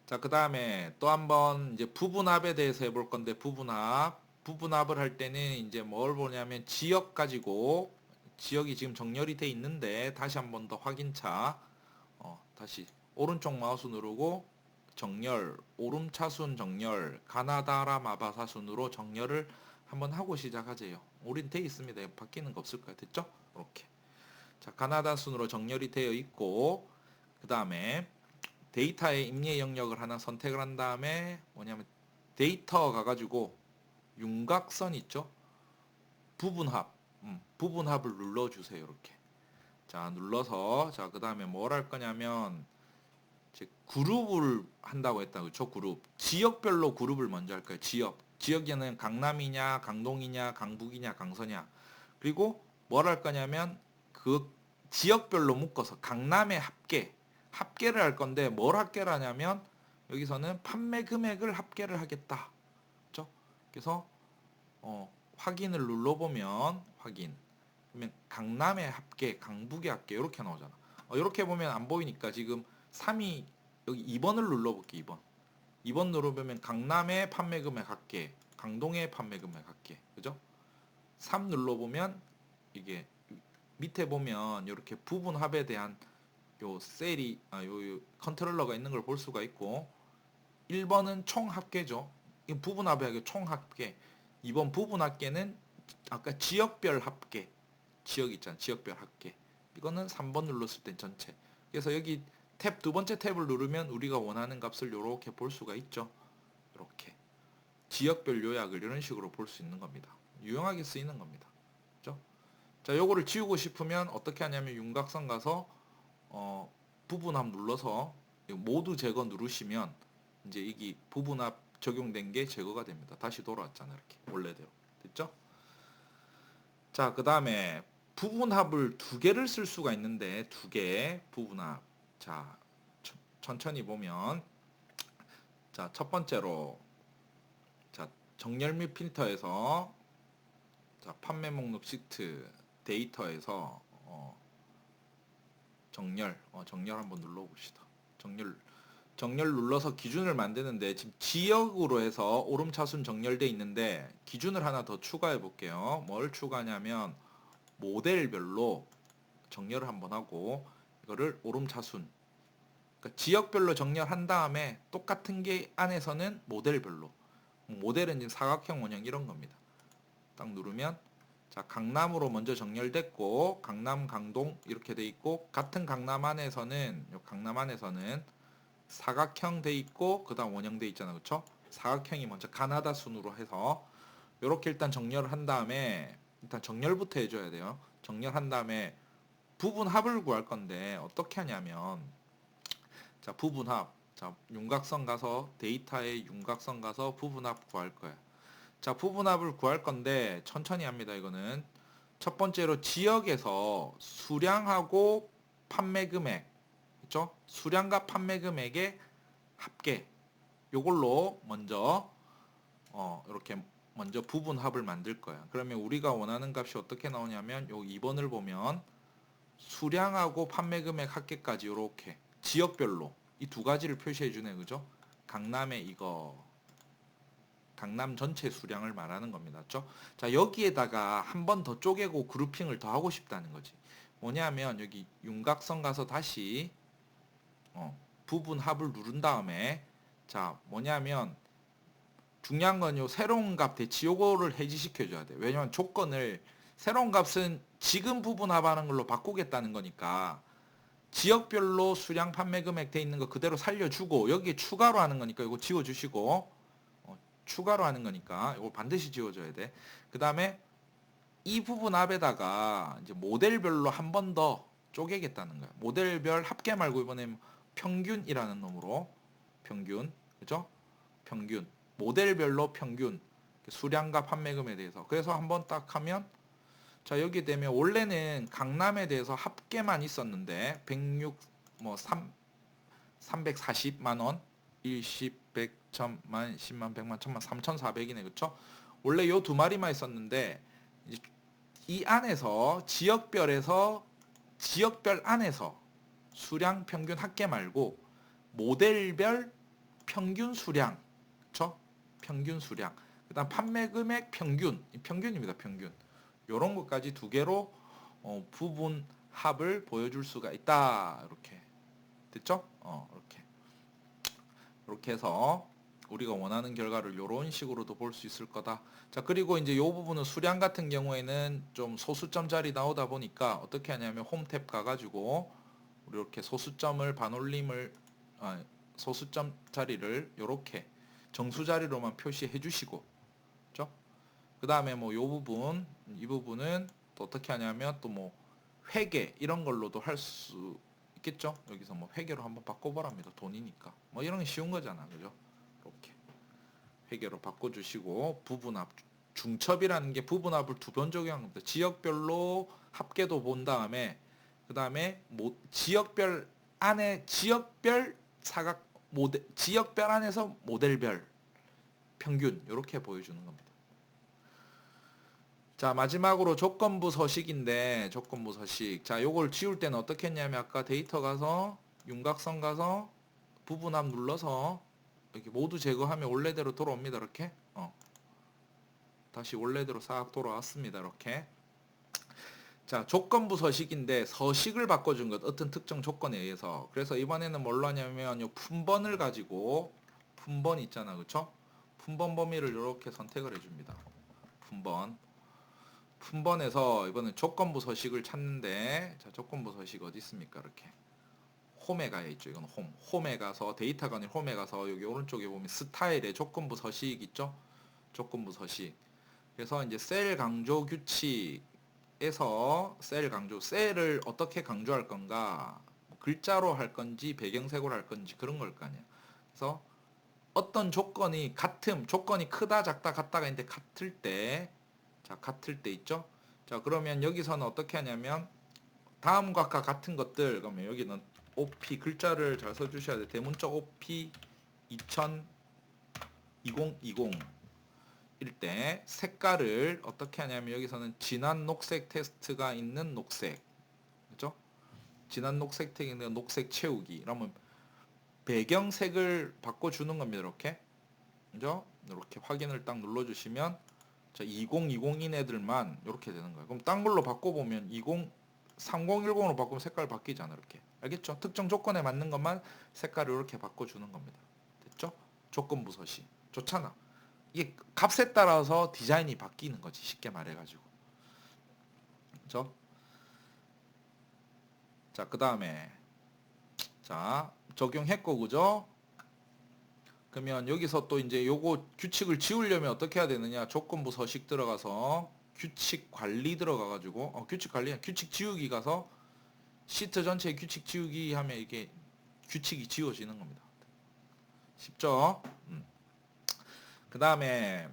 자, 그 다음에 또 한번 이제 부분합에 대해서 해볼 건데, 부분합을 할 때는 이제 뭘 보냐면 지역 가지고, 지역이 지금 정렬이 돼 있는데, 다시 한번 더 확인차, 다시 오른쪽 마우스 누르고, 정렬, 오름차순 정렬, 가나다라 마바사순으로 정렬을 한번 하고 시작하세요. 우린 돼 있습니다. 바뀌는 거 없을 거예요. 됐죠? 이렇게. 자, 가나다 순으로 정렬이 되어 있고, 그 다음에 데이터의 임례 영역을 하나 선택을 한 다음에 뭐냐면 데이터 가가지고 윤곽선 있죠? 부분합을 눌러주세요. 이렇게. 자, 눌러서 자, 그 다음에 뭘 할 거냐면 이제 그룹을 한다고 했다. 그쵸? 그룹. 지역별로 그룹을 먼저 할 거예요. 지역에는 강남이냐, 강동이냐, 강북이냐, 강서냐. 그리고 뭘 할 거냐면 그 지역별로 묶어서 강남의 합계를 할 건데 뭘 합계를 하냐면 여기서는 판매 금액을 합계를 하겠다. 그렇죠? 그래서 확인을 눌러보면 확인. 그러면 강남의 합계, 강북의 합계 이렇게 나오잖아. 이렇게 보면 안 보이니까 지금 3이 여기 2번을 눌러볼게. 2번. 2번 누르면 강남의 판매 금액 합계, 강동의 판매 금액 합계. 그죠? 3 눌러보면 이게 밑에 보면 이렇게 부분합에 대한 요 셀이 요 컨트롤러가 있는 걸 볼 수가 있고 1번은 총 합계죠. 이 부분합의 총 합계. 2번 부분 합계는 아까 지역별 합계. 지역 있잖아. 지역별 합계. 이거는 3번 눌렀을 땐 전체. 그래서 여기 탭 두 번째 탭을 누르면 우리가 원하는 값을 이렇게 볼 수가 있죠. 이렇게. 지역별 요약을 이런 식으로 볼 수 있는 겁니다. 유용하게 쓰이는 겁니다. 그죠? 자, 요거를 지우고 싶으면 어떻게 하냐면 윤곽선 가서 부분합 눌러서 모두 제거 누르시면 이제 이게 부분합 적용된 게 제거가 됩니다. 다시 돌아왔잖아. 이렇게 원래대로. 됐죠? 자, 그 다음에 부분합을 두 개를 쓸 수가 있는데 두 개 부분합. 자, 천천히 보면 자, 첫 번째로 자, 정렬 및 필터에서 자, 판매 목록 시트 데이터에서 정렬 한번 눌러봅시다. 정렬 눌러서 기준을 만드는데 지금 지역으로 해서 오름차순 정렬돼 있는데 기준을 하나 더 추가해 볼게요. 뭘 추가하냐면 모델별로 정렬을 한번 하고 이거를 오름차순 그러니까 지역별로 정렬한 다음에 똑같은 게 안에서는 모델별로 모델은 지금 사각형 원형 이런 겁니다. 딱 누르면 자, 강남으로 먼저 정렬됐고 강남, 강동 이렇게 돼 있고 같은 강남 안에서는 사각형 돼 있고 그다음 원형 돼 있잖아. 그렇죠? 사각형이 먼저 가나다 순으로 해서 이렇게 일단 정렬을 한 다음에 일단 정렬부터 해줘야 돼요. 정렬한 다음에 부분합을 구할 건데 어떻게 하냐면 자, 부분합 자, 윤곽선 가서 데이터에 윤곽선 가서 부분합 구할 거야. 자, 부분합을 구할 건데 천천히 합니다. 이거는 첫 번째로 지역에서 수량하고 판매 금액, 그렇죠? 수량과 판매 금액의 합계. 요걸로 먼저 이렇게 먼저 부분합을 만들 거야. 그러면 우리가 원하는 값이 어떻게 나오냐면 요 2번을 보면 수량하고 판매 금액 합계까지 이렇게 지역별로 이 두 가지를 표시해 주네. 그죠? 강남에 이거 강남 전체 수량을 말하는 겁니다. 그렇죠? 자, 여기에다가 한 번 더 쪼개고 그룹핑을 더 하고 싶다는 거지. 뭐냐면 여기 윤곽선 가서 다시 부분합을 누른 다음에 자, 뭐냐면 중요한 건 요 새로운 값 대치 요거를 해지시켜 줘야 돼. 왜냐면 조건을 새로운 값은 지금 부분합하는 걸로 바꾸겠다는 거니까 지역별로 수량 판매 금액 돼 있는 거 그대로 살려주고 여기에 추가로 하는 거니까 이거 지워주시고 추가로 하는 거니까 이걸 반드시 지워줘야 돼. 그 다음에 이 부분 앞에다가 이제 모델별로 한 번 더 쪼개겠다는 거야. 모델별 합계 말고 이번엔 평균이라는 놈으로 평균, 그죠? 평균, 모델별로 평균 수량과 판매금에 대해서 그래서 한번 딱 하면 자 여기 되면 원래는 강남에 대해서 합계만 있었는데 106 뭐 340만 원, 10, 100, 1000만, 10만, 100만, 1000만, 3400이네. 그쵸? 원래 요 두 마리만 있었는데 이 안에서 지역별 안에서 수량 평균 합계 말고 모델별 평균 수량, 그쵸? 평균 수량. 그다음 판매 금액 평균, 평균입니다. 평균. 요런 것까지 두 개로 부분 합을 보여줄 수가 있다. 이렇게 됐죠? 이렇게 해서 우리가 원하는 결과를 이런 식으로도 볼 수 있을 거다. 자, 그리고 이제 이 부분은 수량 같은 경우에는 좀 소수점짜리 나오다 보니까 어떻게 하냐면 홈 탭 가가지고 우리 이렇게 소수점을 반올림을 소수점 자리를 이렇게 정수 자리로만 표시해 주시고, 그죠? 그 다음에 뭐 요 부분, 이 부분은 또 어떻게 하냐면 또 뭐 회계 이런 걸로도 할 수 있겠죠? 여기서 뭐 회계로 한번 바꿔보랍니다. 돈이니까. 뭐 이런 게 쉬운 거잖아. 그죠? 이렇게 회계로 바꿔주시고, 부분합, 중첩이라는 게 부분합을 두 번 적용한 겁니다. 지역별로 합계도 본 다음에, 그 다음에 지역별 안에 지역별 사각 모델, 지역별 안에서 모델별 평균 이렇게 보여주는 겁니다. 자, 마지막으로 조건부 서식인데, 조건부 서식. 자, 요걸 지울 때는 어떻게 했냐면 아까 데이터 가서 윤곽선 가서 부분합 눌러서 이렇게 모두 제거하면 원래대로 돌아옵니다. 이렇게. 다시 원래대로 싹 돌아왔습니다. 이렇게. 자, 조건부 서식인데 서식을 바꿔준 것, 어떤 특정 조건에 의해서. 그래서 이번에는 뭘로 하냐면 요 품번을 가지고, 품번 있잖아. 그쵸? 품번 범위를 이렇게 선택을 해줍니다. 품번에서 이번엔 조건부 서식을 찾는데, 자, 조건부 서식 어디 있습니까? 이렇게 홈에 가야 있죠. 이건 홈에 가서, 데이터가 아닌 홈에 가서 여기 오른쪽에 보면 스타일에 조건부 서식 있죠. 조건부 서식. 그래서 이제 셀 강조 규칙에서 셀을 어떻게 강조할 건가, 글자로 할 건지 배경색으로 할 건지 그런 걸 거 아니야. 그래서 어떤 조건이 조건이 크다 작다 같다가 있는데 같을 때 있죠. 자, 그러면 여기서는 어떻게 하냐면 다음과 같은 것들, 그러면 여기는 OP 글자를 잘 써주셔야 돼. 대문자 OP 2020 일 때 색깔을 어떻게 하냐면 여기서는 진한 녹색 테스트가 있는 녹색, 그죠? 진한 녹색 텍이 있는 녹색 채우기. 그러면 배경색을 바꿔주는 겁니다. 이렇게, 그죠? 이렇게 확인을 딱 눌러주시면, 자, 2020인 애들만 이렇게 되는 거예요. 그럼 딴 걸로 바꿔보면 3010으로 바꾸면 색깔 바뀌잖아. 이렇게. 알겠죠? 특정 조건에 맞는 것만 색깔을 이렇게 바꿔주는 겁니다. 됐죠? 조건부 서식. 좋잖아. 이게 값에 따라서 디자인이 바뀌는 거지. 쉽게 말해가지고. 그죠? 자, 그 다음에 자, 적용했고, 그죠? 그러면 여기서 또 이제 요거 규칙을 지우려면 어떻게 해야 되느냐? 조건부 서식 들어가서 규칙 관리 들어가가지고 규칙 지우기 가서 시트 전체 규칙 지우기 하면 이게 규칙이 지워지는 겁니다. 쉽죠? 그 다음에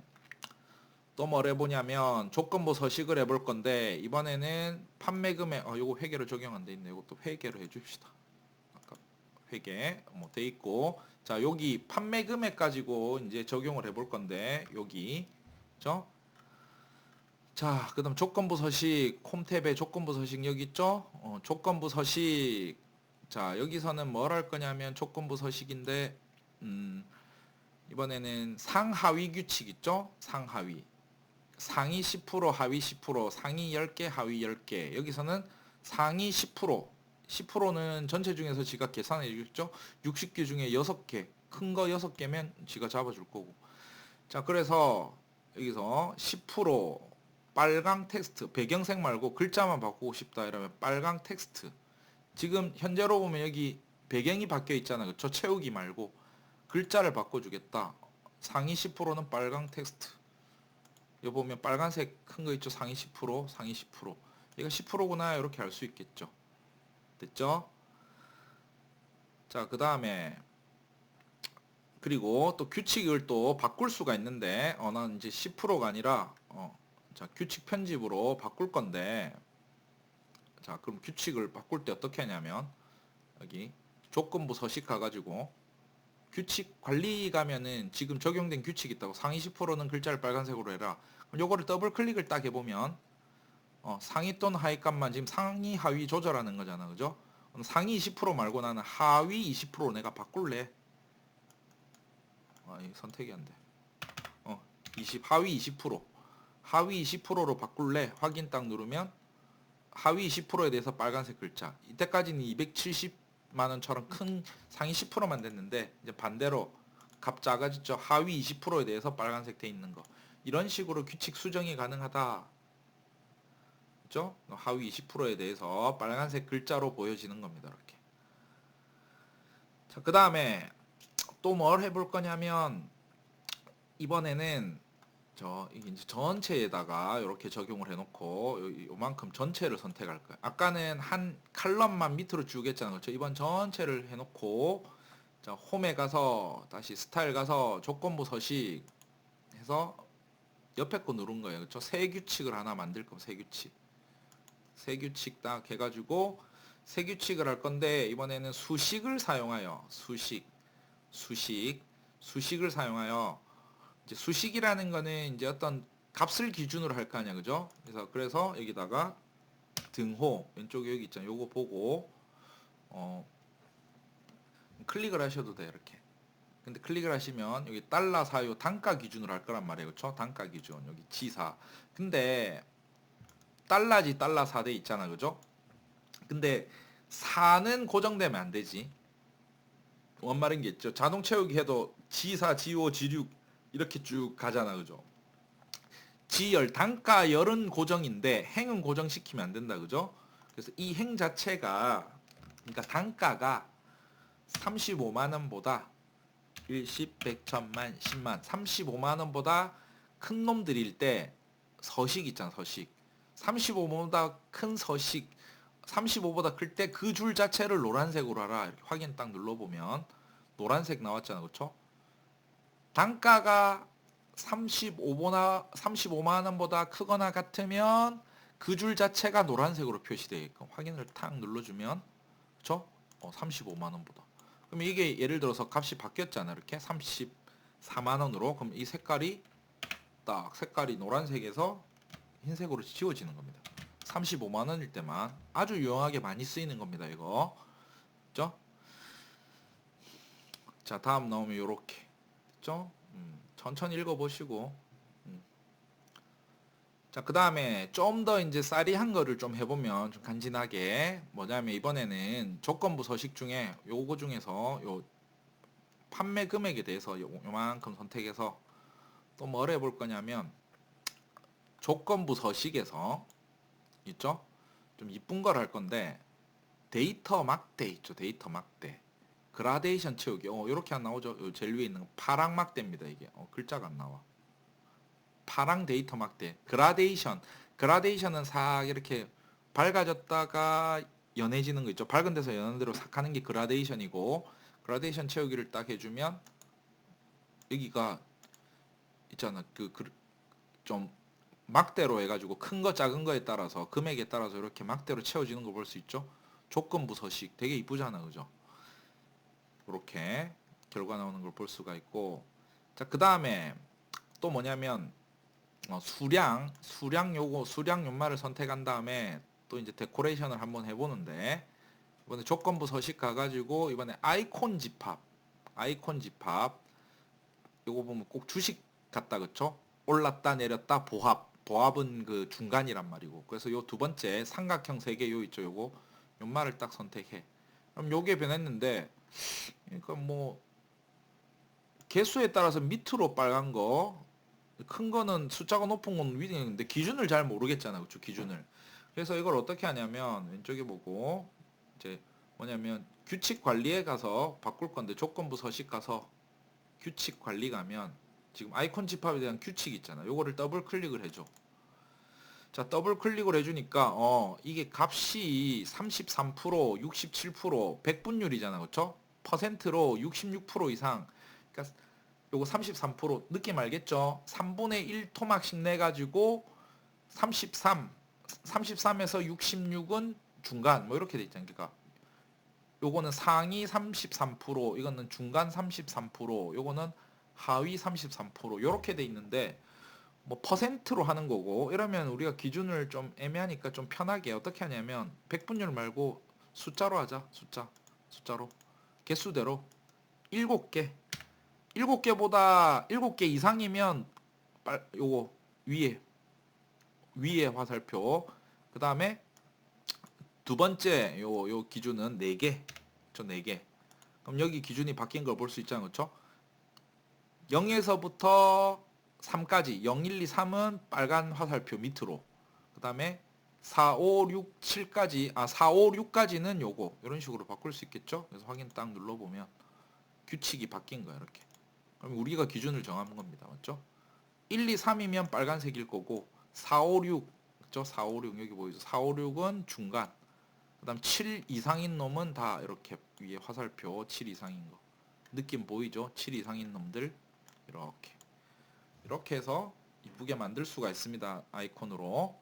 또 뭘 해보냐면 조건부 서식을 해볼 건데, 이번에는 판매 금액, 요거 회계로 적용 안 돼 있네. 이것도 회계로 해줍시다. 아까 회계 뭐 돼 있고, 자, 여기 판매 금액 가지고 이제 적용을 해볼 건데, 여기 그죠? 자, 그다음 조건부 서식, 홈탭에 조건부 서식 여기 있죠? 조건부 서식. 자, 여기서는 뭘 할 거냐면 조건부 서식인데, 이번에는 상하위 규칙 있죠? 상하위. 상위 10%, 하위 10%, 상위 10개, 하위 10개. 여기서는 상위 10%, 10%는 전체 중에서 지가 계산해 주겠죠? 60개 중에 6개, 큰 거 6개면 지가 잡아줄 거고. 자, 그래서 여기서 10% 빨강 텍스트, 배경색 말고 글자만 바꾸고 싶다 이러면 빨강 텍스트. 지금 현재로 보면 여기 배경이 바뀌어 있잖아요. 그쵸? 채우기 말고 글자를 바꿔주겠다. 상위 10%는 빨강 텍스트. 여기 보면 빨간색 큰 거 있죠? 상위 10%, 상위 10%. 얘가 10%구나 이렇게 알 수 있겠죠. 됐죠? 자, 그 다음에 그리고 또 규칙을 또 바꿀 수가 있는데, 난 이제 10%가 아니라 자, 규칙 편집으로 바꿀 건데, 자, 그럼 규칙을 바꿀 때 어떻게 하냐면 여기 조건부 서식 가가지고 규칙 관리 가면은 지금 적용된 규칙이 있다고, 상위 10%는 글자를 빨간색으로 해라. 그럼 요거를 더블 클릭을 딱 해보면 상위 또는 하위 값만, 지금 상위 하위 조절하는 거잖아. 그죠? 상위 20% 말고 나는 하위 20% 내가 바꿀래. 이 선택이 안 돼. 20 하위 20%로 바꿀래? 확인 딱 누르면 하위 20%에 대해서 빨간색 글자. 이때까지는 270만 원처럼 큰 상위 10%만 됐는데 이제 반대로 값 작아졌죠. 하위 20%에 대해서 빨간색 돼 있는 거. 이런 식으로 규칙 수정이 가능하다. 그죠? 하위 20%에 대해서 빨간색 글자로 보여지는 겁니다. 이렇게. 자, 그 다음에 또 뭘 해볼 거냐면 이번에는 이게 이제 전체에다가 이렇게 적용을 해놓고 요만큼 전체를 선택할 거예요. 아까는 한 칼럼만 밑으로 쭉 했잖아요. 그렇죠? 이번 전체를 해놓고 자, 홈에 가서 다시 스타일 가서 조건부 서식 해서 옆에 거 누른 거예요. 그렇죠? 새 규칙을 하나 만들 거면 새 규칙 딱 해가지고 새 규칙을 할 건데 이번에는 수식을 사용하여 수식을 사용하여 이제 수식이라는 거는 이제 어떤 값을 기준으로 할 거 아니야, 그죠? 그래서 여기다가 등호 왼쪽에 여기 있잖아요. 요거 보고 클릭을 하셔도 돼요, 이렇게. 근데 클릭을 하시면 여기 달러 사요 단가 기준으로 할 거란 말이에요, 그렇죠? 단가 기준 여기 지사. 근데 달러지 달러 4대 있잖아, 그죠? 근데 4는 고정되면 안 되지. 뭔 말인 게 있죠? 자동 채우기 해도 G4, G5, G6 이렇게 쭉 가잖아, 그죠? G열 단가 열은 고정인데 행은 고정시키면 안 된다, 그죠? 그래서 이 행 자체가 그러니까 단가가 35만 원보다 10, 100, 1000만, 10만 35만 원보다 큰 놈들일 때 서식 있잖아, 서식. 35보다 큰 서식 35보다 클 때 그 줄 자체를 노란색으로 하라. 이렇게 확인 딱 눌러보면 노란색 나왔잖아, 그렇죠? 단가가 35만 원보다 크거나 같으면 그 줄 자체가 노란색으로 표시되게끔 확인을 탁 눌러주면 그렇죠? 35만 원보다. 그럼 이게 예를 들어서 값이 바뀌었잖아, 이렇게 34만 원으로. 그럼 이 색깔이 노란색에서 흰색으로 지워지는 겁니다. 35만 원일 때만 아주 유용하게 많이 쓰이는 겁니다, 이거. 그죠? 자, 다음 나오면 요렇게. 됐죠? 천천히 읽어보시고. 자, 그 다음에 좀 더 이제 쌀이한 거를 좀 해보면 좀 간지나게 뭐냐면 이번에는 조건부 서식 중에 요거 중에서 요 판매 금액에 대해서 요만큼 선택해서 또 뭘 해볼 거냐면 조건부 서식에서 있죠? 좀 이쁜 걸 할 건데 데이터 막대 있죠? 데이터 막대. 그라데이션 채우기. 요렇게 안 나오죠? 제일 위에 있는 거 파랑 막대입니다, 이게. 글자가 안 나와. 파랑 데이터 막대. 그라데이션은 싹 이렇게 밝아졌다가 연해지는 거 있죠? 밝은 데서 연한 데로 싹 하는 게 그라데이션이고, 그라데이션 채우기를 딱 해주면 여기가 있잖아. 좀 막대로 해가지고 큰 거 작은 거에 따라서 금액에 따라서 이렇게 막대로 채워지는 걸 볼 수 있죠. 조건부 서식 되게 이쁘잖아, 그죠? 이렇게 결과 나오는 걸 볼 수가 있고, 자, 그 다음에 또 뭐냐면 수량 연말을 선택한 다음에 또 이제 데코레이션을 한번 해보는데 이번에 조건부 서식 가가지고 이번에 아이콘 집합 요거 보면 꼭 주식 같다, 그쵸? 올랐다 내렸다 보합은 그 중간이란 말이고, 그래서 요 두 번째 삼각형 3개 요 있죠, 요거 연말을 딱 선택해. 그럼 요게 변했는데 그러니까 뭐 개수에 따라서 밑으로 빨간 거 큰 거는 숫자가 높은 건 위에 있는데 기준을 잘 모르겠잖아, 그쵸? 기준을. 그래서 이걸 어떻게 하냐면 왼쪽에 보고 이제 뭐냐면 규칙 관리에 가서 바꿀 건데 조건부 서식 가서 규칙 관리 가면 지금 아이콘 집합에 대한 규칙 있잖아. 요거를 더블 클릭을 해줘. 자, 더블 클릭을 해주니까 이게 값이 33%, 67%, 100분율이잖아, 그쵸? 퍼센트로 66% 이상. 그러니까 요거 33% 느낌 알겠죠? 3분의 1 토막씩 내가지고 33에서 66은 중간 뭐 이렇게 돼 있잖아요. 그러니까 요거는 상위 33%, 이거는 중간 33%, 요거는 하위 33% 요렇게 돼 있는데 뭐 퍼센트로 하는 거고, 이러면 우리가 기준을 좀 애매하니까 좀 편하게 어떻게 하냐면 100분율 말고 숫자로 하자. 숫자로 개수대로 7개 7개보다 7개 이상이면 요거 위에 화살표. 그 다음에 두 번째 요 기준은 4개. 저 4개. 그럼 여기 기준이 바뀐 걸 볼 수 있잖아요. 그렇죠? 0에서부터 3까지 0, 1, 2, 3은 빨간 화살표 밑으로. 그 다음에 4, 5, 6, 7까지 4, 5, 6까지는 요거 이런 식으로 바꿀 수 있겠죠? 그래서 확인 딱 눌러보면 규칙이 바뀐 거야 이렇게. 그럼 우리가 기준을 정하는 겁니다. 맞죠? 1, 2, 3이면 빨간색일 거고 4, 5, 6 그죠? 4, 5, 6 여기 보이죠? 4, 5, 6은 중간. 그 다음 7 이상인 놈은 다 이렇게 위에 화살표 7 이상인 거. 느낌 보이죠? 7 이상인 놈들 이렇게 해서 이쁘게 만들 수가 있습니다. 아이콘으로.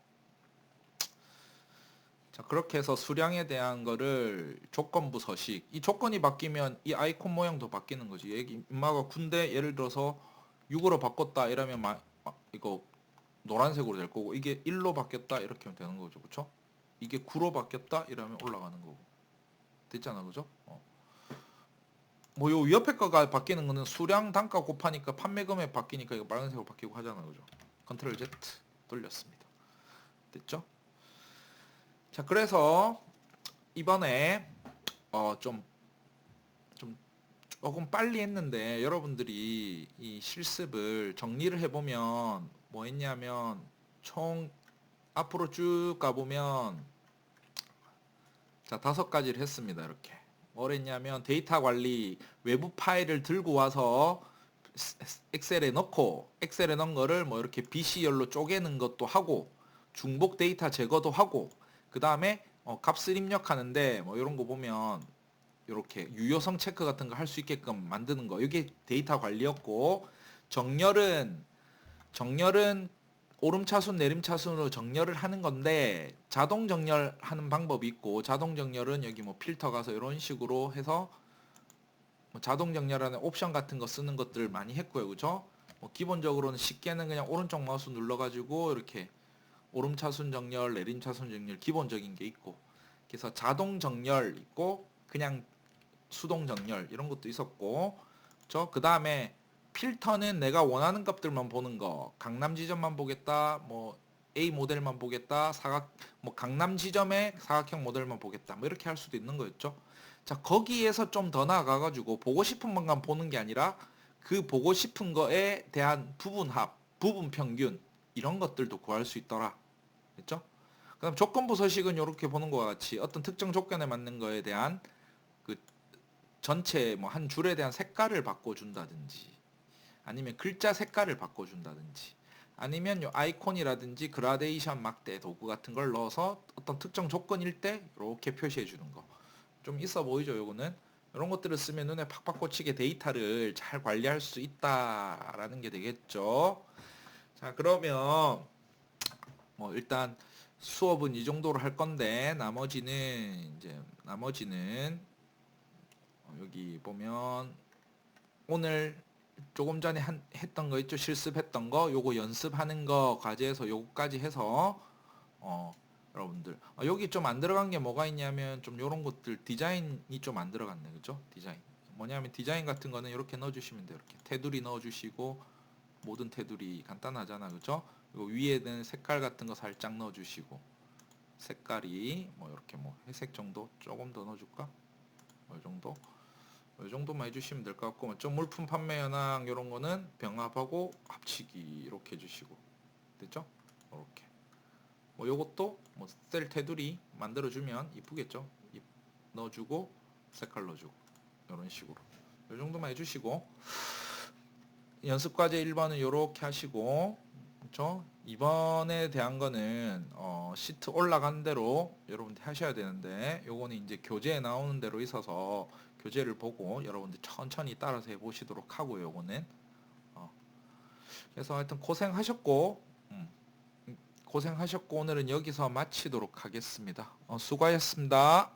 자, 그렇게 해서 수량에 대한 거를 조건부 서식. 이 조건이 바뀌면 이 아이콘 모양도 바뀌는 거지. 여기 인마가 군대 예를 들어서 6으로 바꿨다 이러면 이거 노란색으로 될 거고, 이게 1로 바뀌었다 이렇게 하면 되는 거죠. 그쵸? 이게 9로 바뀌었다 이러면 올라가는 거고. 됐잖아. 그죠? 뭐 요 옆에 거가 바뀌는 거는 수량 단가 곱하니까 판매 금액 바뀌니까 이거 빨간색으로 바뀌고 하잖아. 그죠? 컨트롤 Z 돌렸습니다. 됐죠? 자, 그래서 이번에 좀 조금 빨리 했는데 여러분들이 이 실습을 정리를 해보면 뭐 했냐면 총 앞으로 쭉 가보면 자 5가지를 했습니다. 이렇게 뭘 했냐면 데이터 관리 외부 파일을 들고 와서 엑셀에 넣고 엑셀에 넣은 거를 뭐 이렇게 BC열로 쪼개는 것도 하고 중복 데이터 제거도 하고 그 다음에 값을 입력하는데 뭐 이런 거 보면 이렇게 유효성 체크 같은 거 할 수 있게끔 만드는 거. 이게 데이터 관리였고 정렬은 오름차순 내림차순으로 정렬을 하는 건데 자동 정렬하는 방법이 있고 자동 정렬은 여기 뭐 필터 가서 이런 식으로 해서 뭐 자동 정렬하는 옵션 같은 거 쓰는 것들 많이 했고요. 그죠? 뭐 기본적으로는 쉽게는 그냥 오른쪽 마우스 눌러가지고 이렇게 오름차순 정렬, 내림차순 정렬 기본적인 게 있고 그래서 자동 정렬 있고 그냥 수동 정렬 이런 것도 있었고 그 다음에 필터는 내가 원하는 값들만 보는 거 강남 지점만 보겠다 뭐 A 모델만 보겠다 뭐 강남 지점의 사각형 모델만 보겠다 뭐 이렇게 할 수도 있는 거였죠. 자 거기에서 좀 더 나아가 가지고 보고 싶은 것만 보는 게 아니라 그 보고 싶은 거에 대한 부분합 부분 평균 이런 것들도 구할 수 있더라. 됐죠? 그다음 조건부 서식은 이렇게 보는 것과 같이 어떤 특정 조건에 맞는 거에 대한 그 전체 뭐 한 줄에 대한 색깔을 바꿔준다든지 아니면 글자 색깔을 바꿔준다든지 아니면 요 아이콘이라든지 그라데이션 막대 도구 같은 걸 넣어서 어떤 특정 조건일 때 이렇게 표시해 주는 거 좀 있어 보이죠. 요거는 이런 것들을 쓰면 눈에 팍팍 꽂히게 데이터를 잘 관리할 수 있다라는 게 되겠죠. 자 그러면 뭐 일단 수업은 이 정도로 할 건데 나머지는 여기 보면 오늘 조금 전에 했던 거 있죠. 실습했던 거 요거 연습하는 거 과제에서 요거까지 해서 여러분들 여기 좀 안 들어간 게 뭐가 있냐면 좀 요런 것들 디자인이 좀 안 들어갔네. 그죠? 디자인 뭐냐면 디자인 같은 거는 이렇게 넣어주시면 돼요. 이렇게 테두리 넣어주시고 모든 테두리 간단하잖아. 그죠? 요 위에는 색깔 같은 거 살짝 넣어주시고 색깔이 뭐 이렇게 뭐 회색 정도 조금 더 넣어줄까? 뭐 이 정도 이 정도만 해주시면 될 것 같고 좀 물품 판매 현황 이런 거는 병합하고 합치기 이렇게 해주시고 됐죠? 이렇게 뭐 요것도 뭐 셀 테두리 만들어주면 이쁘겠죠? 넣어주고 색깔 넣어주고 이런 식으로 이 정도만 해주시고 연습과제 1번은 이렇게 하시고 그렇죠? 2번에 대한 거는 시트 올라간 대로 여러분들 하셔야 되는데 요거는 이제 교재에 나오는 대로 있어서 교재를 보고 여러분들 천천히 따라서 해보시도록 하고요. 요거는 그래서 하여튼 고생하셨고 오늘은 여기서 마치도록 하겠습니다. 수고하셨습니다.